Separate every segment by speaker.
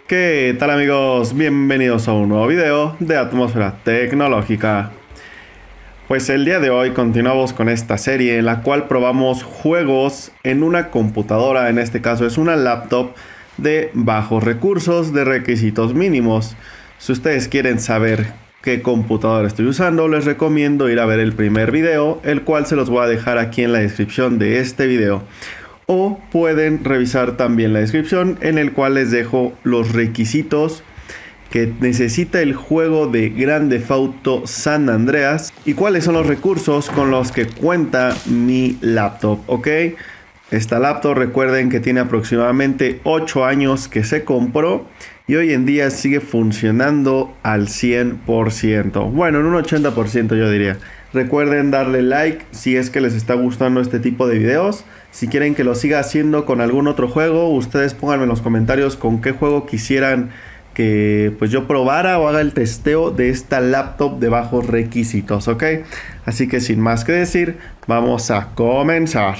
Speaker 1: ¿Qué tal amigos? Bienvenidos a un nuevo video de Atmósfera Tecnológica. Pues el día de hoy continuamos con esta serie en la cual probamos juegos en una computadora, en este caso es una laptop de bajos recursos, de requisitos mínimos. Si ustedes quieren saber qué computadora estoy usando, les recomiendo ir a ver el primer video, el cual se los voy a dejar aquí en la descripción de este video. O pueden revisar también la descripción en el cual les dejo los requisitos que necesita el juego de Grand Theft Auto San Andreas y cuáles son los recursos con los que cuenta mi laptop, ¿ok? Esta laptop recuerden que tiene aproximadamente 8 años que se compró y hoy en día sigue funcionando al 100%. Bueno, en un 80% yo diría. Recuerden darle like si es que les está gustando este tipo de videos. Si quieren que lo siga haciendo con algún otro juego, ustedes pónganme en los comentarios con qué juego quisieran que pues yo probara o haga el testeo de esta laptop de bajos requisitos, ¿ok? Así que sin más que decir, vamos a comenzar.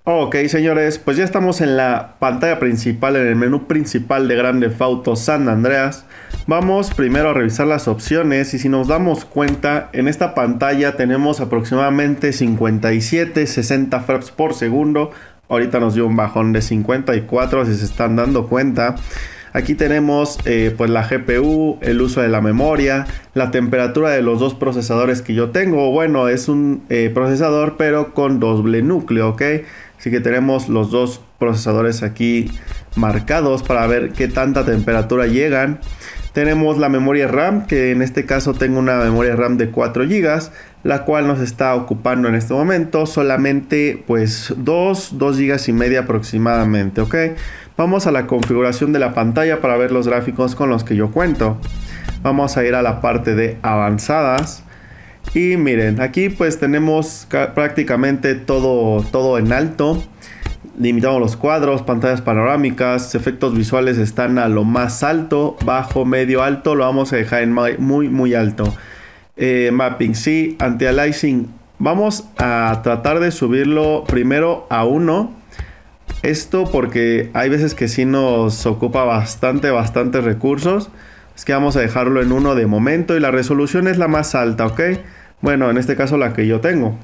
Speaker 1: Ok, señores, pues ya estamos en la pantalla principal, en el menú principal de Grand Theft Auto San Andreas. Vamos primero a revisar las opciones y si nos damos cuenta, en esta pantalla tenemos aproximadamente 57-60 frames por segundo. Ahorita nos dio un bajón de 54, si se están dando cuenta. Aquí tenemos pues la GPU, el uso de la memoria, la temperatura de los dos procesadores que yo tengo. Bueno, es un procesador pero con doble núcleo, ¿ok? Así que tenemos los dos procesadores aquí marcados para ver qué tanta temperatura llegan. Tenemos la memoria RAM, que en este caso tengo una memoria RAM de 4 GB, la cual nos está ocupando en este momento solamente pues 2 GB y media aproximadamente, ¿ok? Vamos a la configuración de la pantalla para ver los gráficos con los que yo cuento. Vamos a ir a la parte de avanzadas. Y miren, aquí pues tenemos prácticamente todo en alto. Limitamos los cuadros, pantallas panorámicas, efectos visuales están a lo más alto, bajo, medio, alto, lo vamos a dejar en muy alto. Mapping, sí, anti-aliasing, vamos a tratar de subirlo primero a 1. Esto porque hay veces que sí nos ocupa bastante recursos. Es que vamos a dejarlo en 1 de momento y la resolución es la más alta, ¿ok? Bueno, en este caso la que yo tengo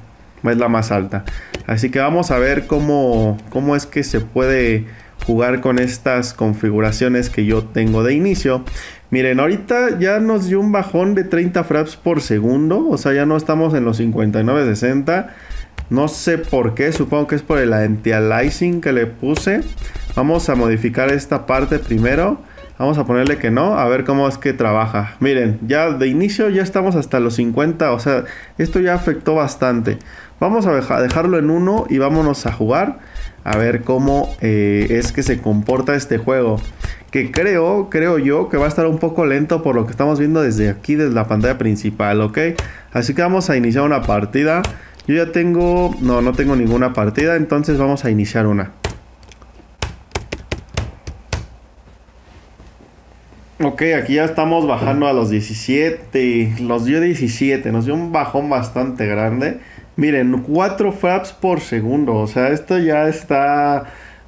Speaker 1: es la más alta. Así que vamos a ver cómo es que se puede jugar con estas configuraciones que yo tengo de inicio. Miren, ahorita ya nos dio un bajón de 30 frames por segundo. O sea, ya no estamos en los 59-60. No sé por qué, supongo que es por el anti-aliasing que le puse. Vamos a modificar esta parte primero. Vamos a ponerle que no, a ver cómo es que trabaja. Miren, ya de inicio ya estamos hasta los 50, o sea, esto ya afectó bastante. Vamos a dejarlo en 1 y vámonos a jugar. A ver cómo es que se comporta este juego. Que creo yo que va a estar un poco lento por lo que estamos viendo desde aquí, desde la pantalla principal, ¿ok? Así que vamos a iniciar una partida. Yo ya tengo, no tengo ninguna partida, entonces vamos a iniciar una. Ok, aquí ya estamos bajando a los 17. Nos dio 17. Nos dio un bajón bastante grande. Miren, 4 frames por segundo. O sea, esto ya está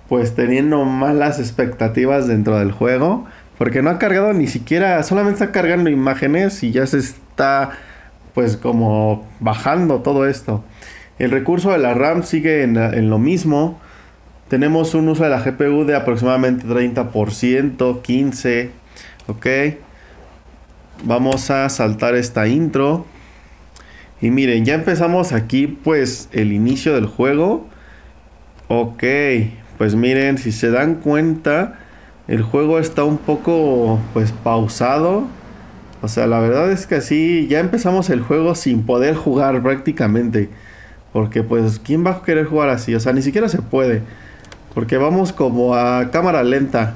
Speaker 1: pues teniendo malas expectativas dentro del juego. Porque no ha cargado ni siquiera, solamente está cargando imágenes y ya se está pues como bajando todo esto. El recurso de la RAM sigue en lo mismo. Tenemos un uso de la GPU de aproximadamente 30%, 15%. Ok, vamos a saltar esta intro. Y miren, ya empezamos aquí pues el inicio del juego. Ok, pues miren, si se dan cuenta, el juego está un poco pues pausado. O sea, la verdad es que así ya empezamos el juego sin poder jugar prácticamente. Porque pues, ¿quién va a querer jugar así? O sea, ni siquiera se puede. Porque vamos como a cámara lenta.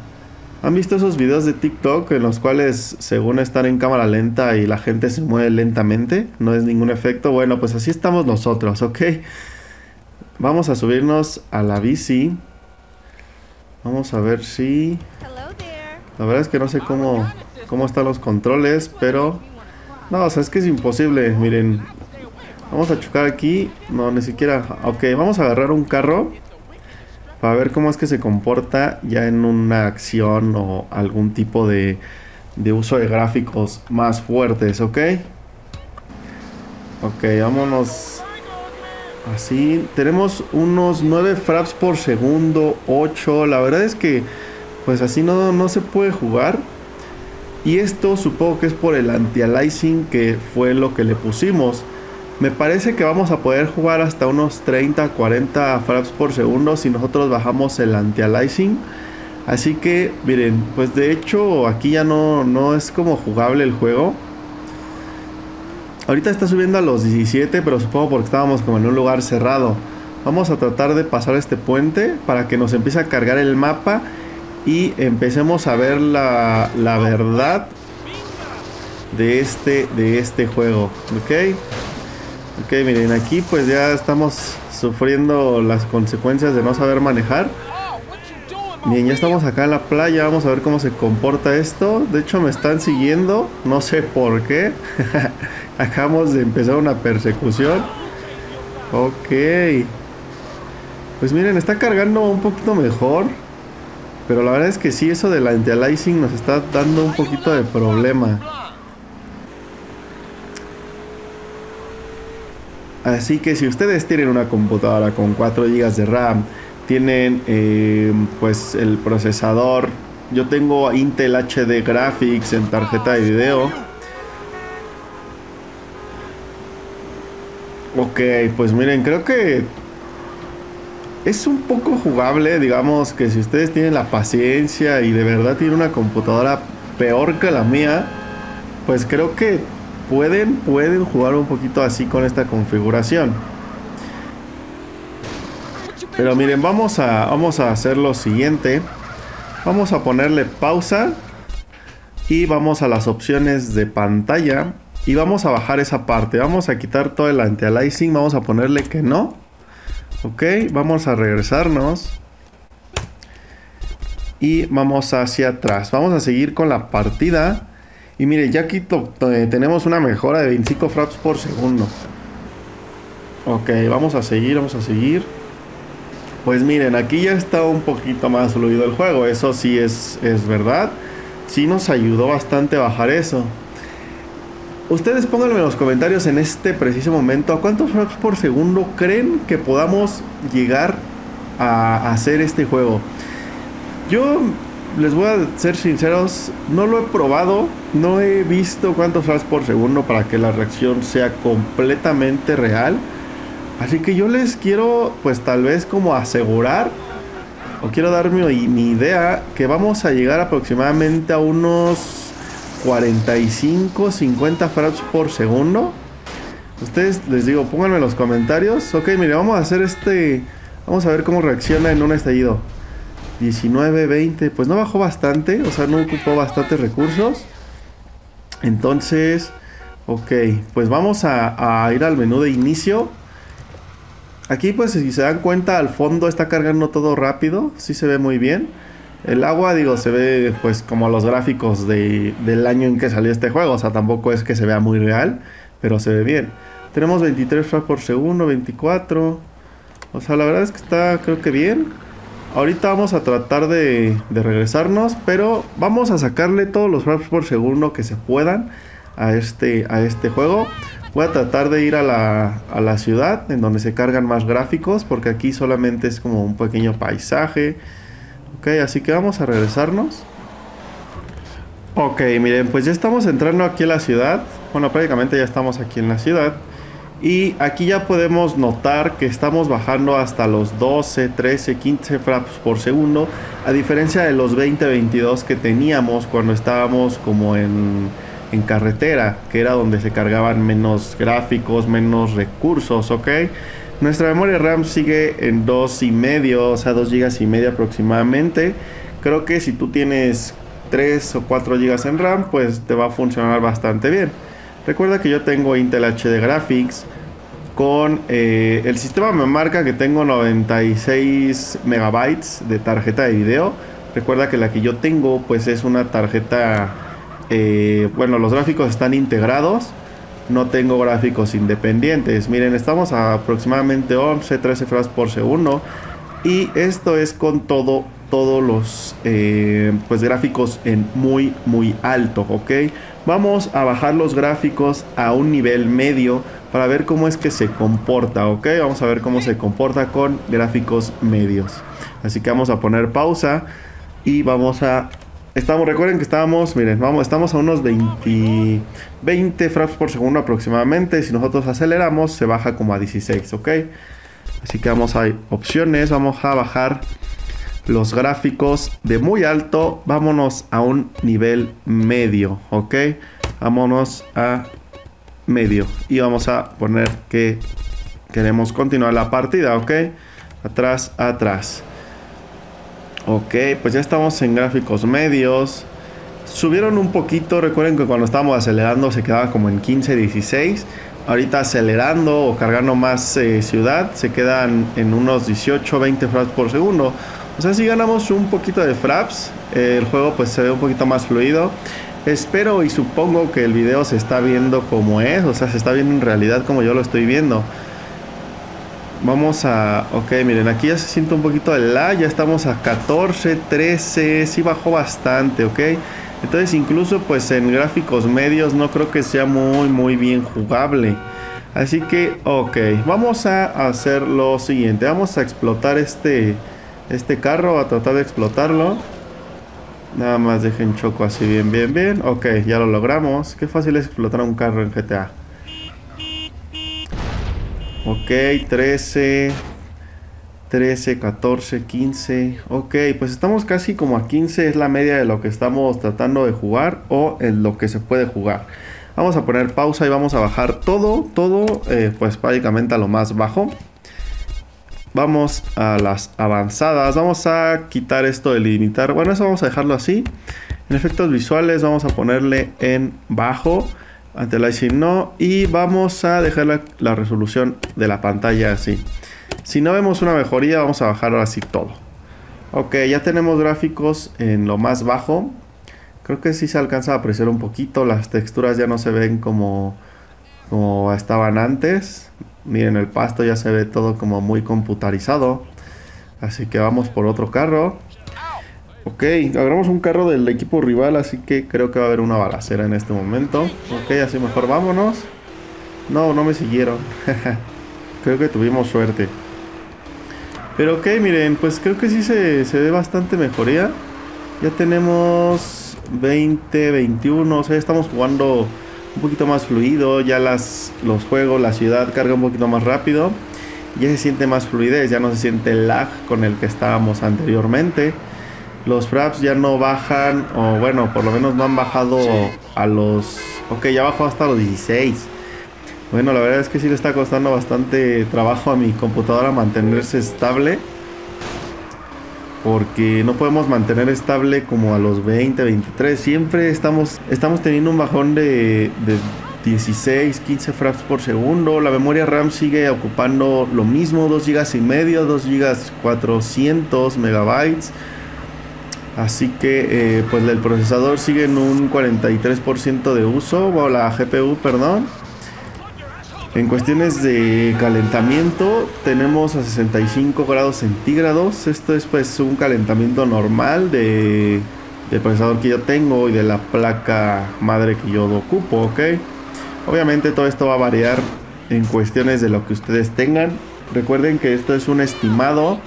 Speaker 1: ¿Han visto esos videos de TikTok en los cuales según están en cámara lenta y la gente se mueve lentamente? No es ningún efecto. Bueno, pues así estamos nosotros, ¿ok? Vamos a subirnos a la bici. Vamos a ver si... La verdad es que no sé cómo están los controles, pero... No, o sea, es que es imposible, miren. Vamos a chocar aquí. No, ni siquiera... Ok, vamos a agarrar un carro. para ver cómo es que se comporta ya en una acción o algún tipo de uso de gráficos más fuertes, ¿ok? Ok, vámonos así. Tenemos unos 9 fraps por segundo, 8. La verdad es que pues así no se puede jugar. Y esto supongo que es por el anti-aliasing, que fue lo que le pusimos. Me parece que vamos a poder jugar hasta unos 30, 40 fraps por segundo si nosotros bajamos el anti-aliasing. Así que miren, pues de hecho aquí ya no es como jugable el juego. Ahorita está subiendo a los 17, pero supongo porque estábamos como en un lugar cerrado. Vamos a tratar de pasar este puente para que nos empiece a cargar el mapa y empecemos a ver la verdad de este juego. Ok, miren, aquí pues ya estamos sufriendo las consecuencias de no saber manejar. Bien, ya estamos acá en la playa, vamos a ver cómo se comporta esto. De hecho me están siguiendo, no sé por qué. Acabamos de empezar una persecución. Ok. Pues miren, está cargando un poquito mejor. Pero la verdad es que sí, eso del anti-aliasing nos está dando un poquito de problema. Así que si ustedes tienen una computadora con 4 GB de RAM, tienen pues el procesador, yo tengo Intel HD Graphics en tarjeta de video. Ok, pues miren, creo que es un poco jugable. Digamos que si ustedes tienen la paciencia y de verdad tienen una computadora peor que la mía, pues creo que pueden jugar un poquito así con esta configuración. Pero miren, vamos a hacer lo siguiente. Vamos a ponerle pausa y vamos a las opciones de pantalla y vamos a bajar esa parte. Vamos a quitar todo el anti-aliasing, vamos a ponerle que no. Ok, vamos a regresarnos y vamos hacia atrás. Vamos a seguir con la partida. Y mire, ya aquí tenemos una mejora de 25 fraps por segundo. Ok, vamos a seguir. Pues miren, aquí ya está un poquito más fluido el juego. Eso sí es verdad. Sí nos ayudó bastante a bajar eso. Ustedes pónganme en los comentarios en este preciso momento a cuántos frames por segundo creen que podamos llegar a hacer este juego. Yo les voy a ser sinceros, no lo he probado, no he visto cuántos frames por segundo para que la reacción sea completamente real. Así que yo les quiero pues tal vez como asegurar, o quiero dar mi idea, que vamos a llegar aproximadamente a unos 45, 50 frames por segundo. Ustedes, les digo, pónganme en los comentarios. Ok, mire, vamos a hacer vamos a ver cómo reacciona en un estallido. 19, 20, pues no bajó bastante, o sea, no ocupó bastantes recursos. Entonces, ok, pues vamos a ir al menú de inicio. Aquí pues si se dan cuenta, al fondo está cargando todo rápido, sí se ve muy bien. El agua, digo, se ve pues como los gráficos del año en que salió este juego. O sea, tampoco es que se vea muy real, pero se ve bien. Tenemos 23 frames por segundo, 24. O sea, la verdad es que está, creo que bien. Ahorita vamos a tratar de regresarnos, pero vamos a sacarle todos los frames por segundo que se puedan a este juego. Voy a tratar de ir a la ciudad, en donde se cargan más gráficos, porque aquí solamente es como un pequeño paisaje. Ok, así que vamos a regresarnos. Ok, miren, pues ya estamos entrando aquí a la ciudad. Bueno, prácticamente ya estamos aquí en la ciudad. Y aquí ya podemos notar que estamos bajando hasta los 12, 13, 15 frames por segundo. A diferencia de los 20, 22 que teníamos cuando estábamos como en carretera, que era donde se cargaban menos gráficos, menos recursos, ¿ok? Nuestra memoria RAM sigue en 2,5, o sea 2 GB y medio aproximadamente. Creo que si tú tienes 3 o 4 GB en RAM, pues te va a funcionar bastante bien. Recuerda que yo tengo Intel HD Graphics con el sistema me marca que tengo 96 megabytes de tarjeta de video. Recuerda que la que yo tengo pues es una tarjeta, bueno, los gráficos están integrados. No tengo gráficos independientes. Miren, estamos a aproximadamente 11, 13 frames por segundo. Y esto es con todos los pues gráficos en muy alto, ¿ok? Vamos a bajar los gráficos a un nivel medio para ver cómo es que se comporta, ¿ok? Vamos a ver cómo se comporta con gráficos medios. Así que vamos a poner pausa y vamos a... recuerden que estamos a unos 20 frames por segundo aproximadamente. Si nosotros aceleramos, se baja como a 16, ¿ok? Así que vamos a opciones, vamos a bajar los gráficos de muy alto. Vámonos a un nivel medio, ¿ok? Vámonos a medio. Y vamos a poner que queremos continuar la partida, ¿ok? Atrás, atrás. Ok, pues ya estamos en gráficos medios. Subieron un poquito, recuerden que cuando estábamos acelerando se quedaba como en 15, 16. Ahorita acelerando o cargando más ciudad se quedan en unos 18, 20 frames por segundo. O sea, si ganamos un poquito de fraps, el juego pues se ve un poquito más fluido. Espero y supongo que el video se está viendo como es, o sea, se está viendo en realidad como yo lo estoy viendo. Vamos a... Ok, miren, aquí ya se siente un poquito de lag. Ya estamos a 14, 13. Sí bajó bastante, ok. Entonces incluso pues en gráficos medios no creo que sea muy bien jugable. Así que, ok, vamos a hacer lo siguiente. Vamos a explotar este carro, a tratar de explotarlo. Nada más dejen choco así bien. Ok, ya lo logramos. Qué fácil es explotar un carro en GTA. Ok, 13, 14, 15. Ok, pues estamos casi como a 15. Es la media de lo que estamos tratando de jugar o en lo que se puede jugar. Vamos a poner pausa y vamos a bajar todo, pues prácticamente a lo más bajo. Vamos a las avanzadas. Vamos a quitar esto de limitar. Bueno, eso vamos a dejarlo así. En efectos visuales vamos a ponerle en bajo. Anti-aliasing no. Y vamos a dejar la resolución de la pantalla así. Si no vemos una mejoría, vamos a bajar así todo. Ok, ya tenemos gráficos en lo más bajo. Creo que sí se alcanza a apreciar un poquito. Las texturas ya no se ven como estaban antes. Miren, el pasto ya se ve todo como muy computarizado. Así que vamos por otro carro. Ok, agarramos un carro del equipo rival, así que creo que va a haber una balacera en este momento. Ok, así mejor vámonos. No me siguieron. Creo que tuvimos suerte. Pero ok, miren, pues creo que sí se ve bastante mejoría. Ya tenemos 20, 21, o sea, estamos jugando un poquito más fluido. Ya los juegos, la ciudad carga un poquito más rápido. Ya se siente más fluidez, ya no se siente el lag con el que estábamos anteriormente. Los fraps ya no bajan, o bueno, por lo menos no han bajado a los... Ok, ya bajó hasta los 16. Bueno, la verdad es que sí le está costando bastante trabajo a mi computadora mantenerse estable. Porque no podemos mantener estable como a los 20, 23. Siempre estamos teniendo un bajón de 16, 15 fraps por segundo. La memoria RAM sigue ocupando lo mismo, 2 GB y medio, 2 GB 400 megabytes. Así que pues el procesador sigue en un 43% de uso, o la GPU, perdón. En cuestiones de calentamiento tenemos a 65 grados centígrados. Esto es pues un calentamiento normal del procesador que yo tengo y de la placa madre que yo ocupo, ¿ok? Obviamente todo esto va a variar en cuestiones de lo que ustedes tengan. Recuerden que esto es un estimado,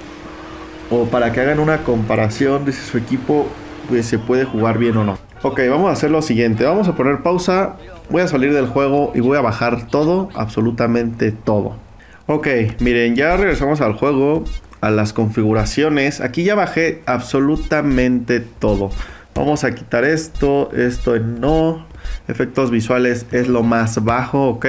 Speaker 1: o para que hagan una comparación de si su equipo pues se puede jugar bien o no. Ok, vamos a hacer lo siguiente. Vamos a poner pausa. Voy a salir del juego y voy a bajar todo, absolutamente todo. Ok, miren, ya regresamos al juego, a las configuraciones. Aquí ya bajé absolutamente todo. Vamos a quitar esto en no. Efectos visuales es lo más bajo, ok.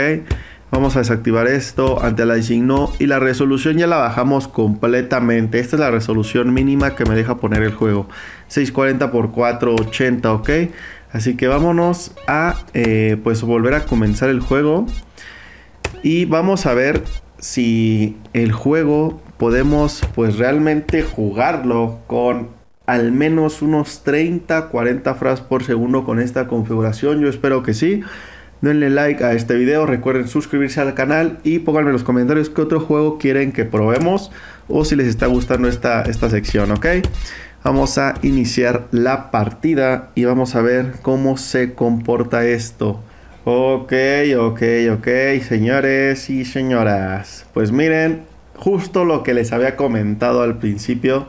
Speaker 1: Vamos a desactivar esto, anti-aliasing no, y la resolución ya la bajamos completamente. Esta es la resolución mínima que me deja poner el juego, 640 x 480, ok. Así que vámonos a pues volver a comenzar el juego. Y vamos a ver si el juego podemos pues realmente jugarlo con al menos unos 30, 40 frames por segundo con esta configuración. Yo espero que sí. denle like a este video, recuerden suscribirse al canal y pónganme en los comentarios qué otro juego quieren que probemos o si les está gustando esta sección, ¿ok? Vamos a iniciar la partida y vamos a ver cómo se comporta esto. Ok, señores y señoras. Pues miren, justo lo que les había comentado al principio.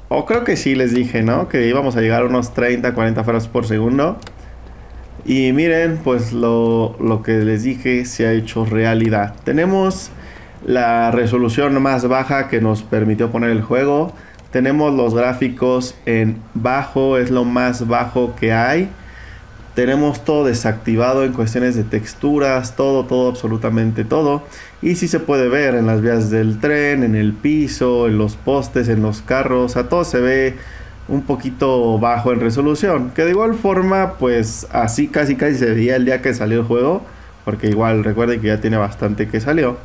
Speaker 1: O creo que sí les dije, ¿no? Que íbamos a llegar a unos 30, 40 frames por segundo. Y miren, pues lo que les dije se ha hecho realidad. Tenemos la resolución más baja que nos permitió poner el juego. Tenemos los gráficos en bajo, es lo más bajo que hay. Tenemos todo desactivado en cuestiones de texturas, todo, absolutamente todo. Y sí se puede ver en las vías del tren, en el piso, en los postes, en los carros. A todo se ve un poquito bajo en resolución. Que de igual forma, pues así casi se veía el día que salió el juego. Porque igual recuerden que ya tiene bastante que salió.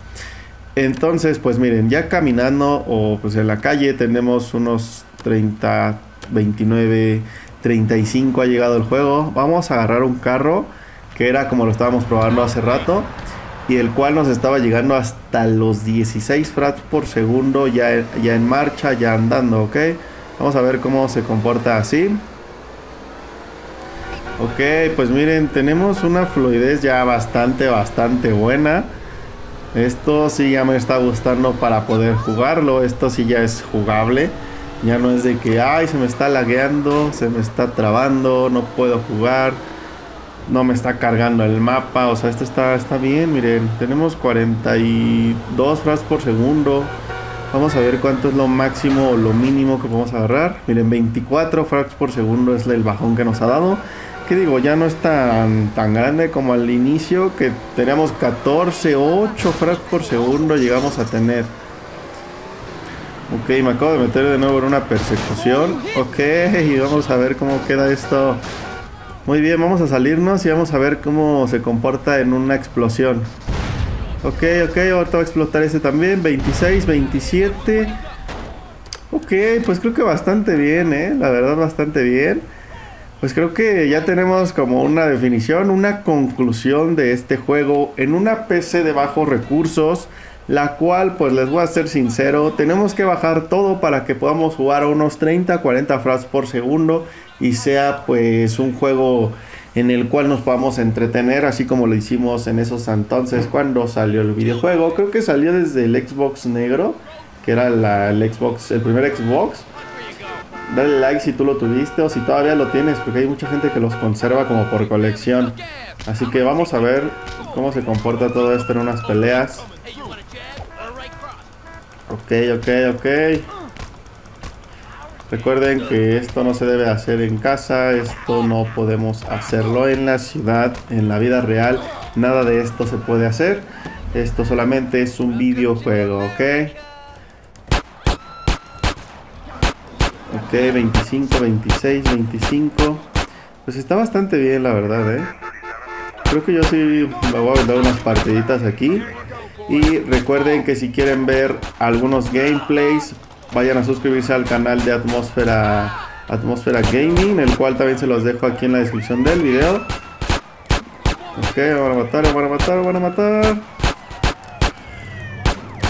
Speaker 1: Entonces, pues miren, ya caminando o pues en la calle tenemos unos 30, 29... 35 ha llegado el juego. Vamos a agarrar un carro que era como lo estábamos probando hace rato y el cual nos estaba llegando hasta los 16 frames por segundo ya en marcha, ya andando, ok. Vamos a ver cómo se comporta así. Ok, pues miren, tenemos una fluidez ya bastante buena. Esto sí ya me está gustando para poder jugarlo. Esto sí ya es jugable. Ya no es de que, ay, se me está lagueando, se me está trabando, no puedo jugar, no me está cargando el mapa. O sea, esto está bien, miren, tenemos 42 frames por segundo. Vamos a ver cuánto es lo máximo o lo mínimo que podemos agarrar. Miren, 24 frames por segundo es el bajón que nos ha dado. Que digo, ya no es tan grande como al inicio, que teníamos 14, 8 frames por segundo llegamos a tener. Ok, me acabo de meter de nuevo en una persecución. Ok, y vamos a ver cómo queda esto. Muy bien, vamos a salirnos y vamos a ver cómo se comporta en una explosión. Ok, ahorita va a explotar este también. 26, 27. Ok, pues creo que bastante bien, la verdad bastante bien. Pues creo que ya tenemos como una definición, una conclusión de este juego en una PC de bajos recursos. La cual, pues les voy a ser sincero, tenemos que bajar todo para que podamos jugar a unos 30, 40 frames por segundo y sea pues un juego en el cual nos podamos entretener, así como lo hicimos en esos entonces cuando salió el videojuego. Creo que salió desde el Xbox negro, que era el primer Xbox. Dale like si tú lo tuviste o si todavía lo tienes, porque hay mucha gente que los conserva como por colección. Así que vamos a ver cómo se comporta todo esto en unas peleas. Ok. Recuerden que esto no se debe hacer en casa, esto no podemos hacerlo en la ciudad, en la vida real, nada de esto se puede hacer. Esto solamente es un videojuego, ok. Ok, 25, 26, 25. Pues está bastante bien, la verdad, Creo que yo sí me voy a dar unas partiditas aquí. Y recuerden que si quieren ver algunos gameplays, vayan a suscribirse al canal de Atmósfera Gaming, el cual también se los dejo aquí en la descripción del video. Ok, van a matar.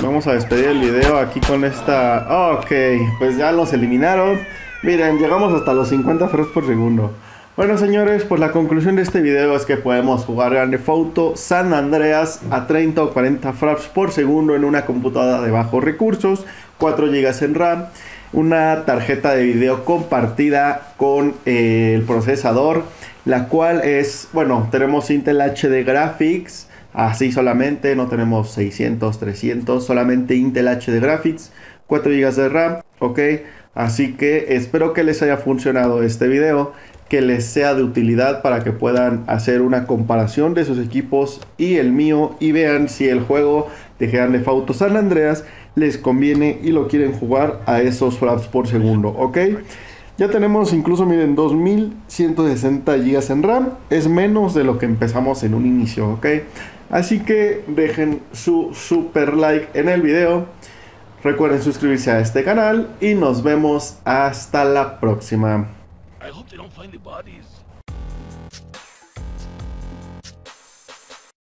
Speaker 1: Vamos a despedir el video aquí con esta. Ok, pues ya los eliminaron. Miren, llegamos hasta los 50 frames por segundo. Bueno, señores, pues la conclusión de este video es que podemos jugar Grand Theft Auto San Andreas a 30 o 40 frames por segundo en una computadora de bajos recursos, 4 GB en RAM, una tarjeta de video compartida con el procesador, la cual es, bueno, tenemos Intel HD Graphics, así solamente, no tenemos 600, 300, solamente Intel HD Graphics, 4 GB de RAM, ok. Así que espero que les haya funcionado este video, que les sea de utilidad para que puedan hacer una comparación de sus equipos y el mío y vean si el juego de Grand Theft Auto San Andreas les conviene y lo quieren jugar a esos frames por segundo, ¿ok? Ya tenemos incluso, miren, 2160 GB en RAM, es menos de lo que empezamos en un inicio, ¿ok? Así que dejen su super like en el video. Recuerden suscribirse a este canal y nos vemos hasta la próxima.
Speaker 2: I hope they don't find the bodies.